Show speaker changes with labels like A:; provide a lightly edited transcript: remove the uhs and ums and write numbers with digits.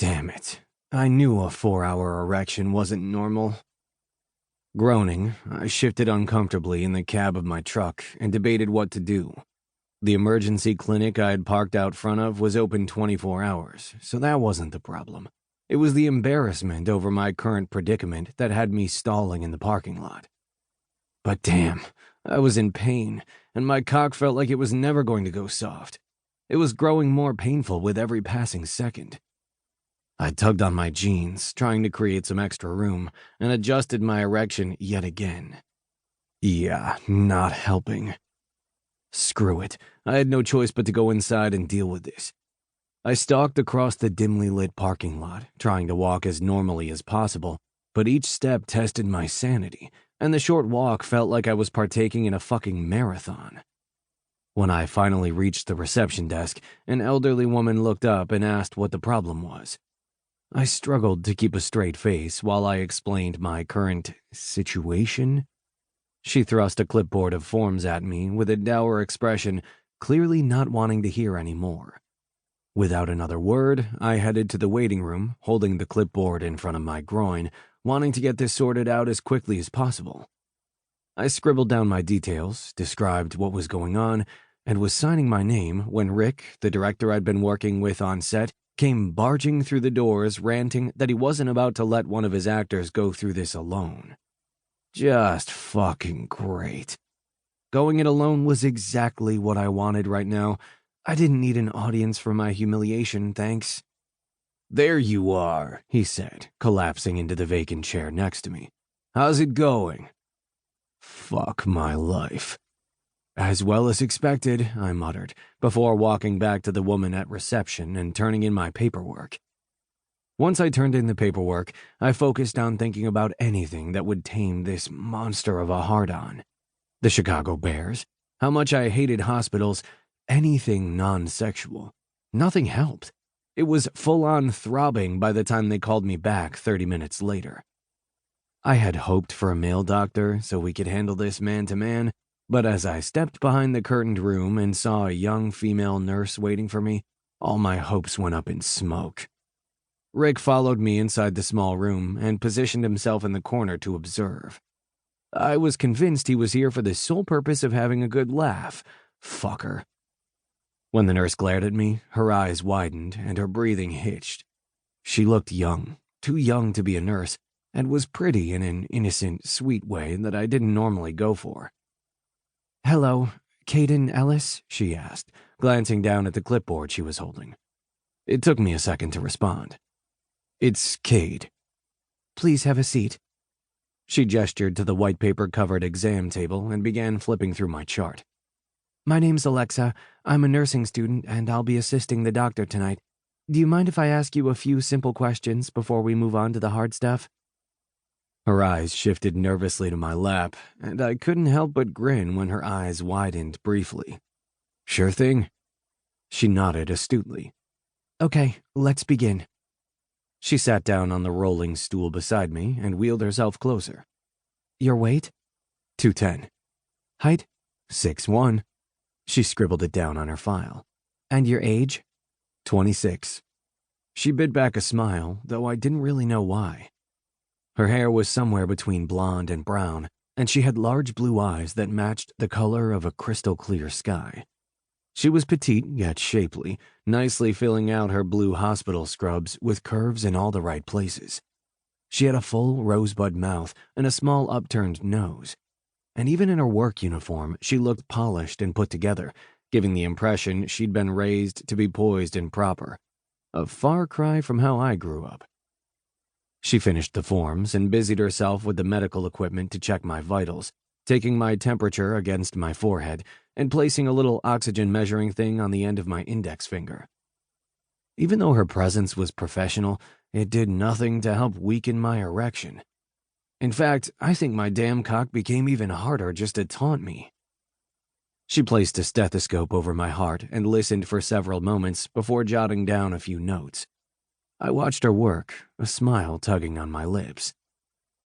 A: Damn it. I knew a 4-hour erection wasn't normal. Groaning, I shifted uncomfortably in the cab of my truck and debated what to do. The emergency clinic I had parked out front of was open 24 hours, so that wasn't the problem. It was the embarrassment over my current predicament that had me stalling in the parking lot. But damn, I was in pain, and my cock felt like it was never going to go soft. It was growing more painful with every passing second. I tugged on my jeans, trying to create some extra room, and adjusted my erection yet again. Yeah, not helping. Screw it. I had no choice but to go inside and deal with this. I stalked across the dimly lit parking lot, trying to walk as normally as possible, but each step tested my sanity, and the short walk felt like I was partaking in a fucking marathon. When I finally reached the reception desk, an elderly woman looked up and asked what the problem was. I struggled to keep a straight face while I explained my current situation. She thrust a clipboard of forms at me with a dour expression, clearly not wanting to hear any more. Without another word, I headed to the waiting room, holding the clipboard in front of my groin, wanting to get this sorted out as quickly as possible. I scribbled down my details, described what was going on, and was signing my name when Rick, the director I'd been working with on set, came barging through the doors ranting that he wasn't about to let one of his actors go through this alone. Just fucking great. Going it alone was exactly what I wanted right now. I didn't need an audience for my humiliation, thanks. There you are, he said, collapsing into the vacant chair next to me. How's it going? Fuck my life. As well as expected, I muttered, before walking back to the woman at reception and turning in my paperwork. Once I turned in the paperwork, I focused on thinking about anything that would tame this monster of a hard-on. The Chicago Bears, how much I hated hospitals, anything non-sexual. Nothing helped. It was full-on throbbing by the time they called me back 30 minutes later. I had hoped for a male doctor so we could handle this man-to-man, but as I stepped behind the curtained room and saw a young female nurse waiting for me, all my hopes went up in smoke. Rick followed me inside the small room and positioned himself in the corner to observe. I was convinced he was here for the sole purpose of having a good laugh. Fucker. When the nurse glared at me, her eyes widened and her breathing hitched. She looked young, too young to be a nurse, and was pretty in an innocent, sweet way that I didn't normally go for. "Hello, Cade Ellis?" she asked, glancing down at the clipboard she was holding. It took me a second to respond. "It's Cade." "Please have a seat." She gestured to the white paper-covered exam table and began flipping through my chart. "My name's Alexa. I'm a nursing student, and I'll be assisting the doctor tonight. Do you mind if I ask you a few simple questions before we move on to the hard stuff?" Her eyes shifted nervously to my lap, and I couldn't help but grin when her eyes widened briefly. "Sure thing." She nodded astutely. "Okay, let's begin." She sat down on the rolling stool beside me and wheeled herself closer. "Your weight?" 210. "Height?" 6'1". She scribbled it down on her file. "And your age?" 26. She bit back a smile, though I didn't really know why. Her hair was somewhere between blonde and brown, and she had large blue eyes that matched the color of a crystal-clear sky. She was petite yet shapely, nicely filling out her blue hospital scrubs with curves in all the right places. She had a full rosebud mouth and a small upturned nose. And even in her work uniform, she looked polished and put together, giving the impression she'd been raised to be poised and proper. A far cry from how I grew up. She finished the forms and busied herself with the medical equipment to check my vitals, taking my temperature against my forehead and placing a little oxygen measuring thing on the end of my index finger. Even though her presence was professional, it did nothing to help weaken my erection. In fact, I think my damn cock became even harder just to taunt me. She placed a stethoscope over my heart and listened for several moments before jotting down a few notes. I watched her work, a smile tugging on my lips.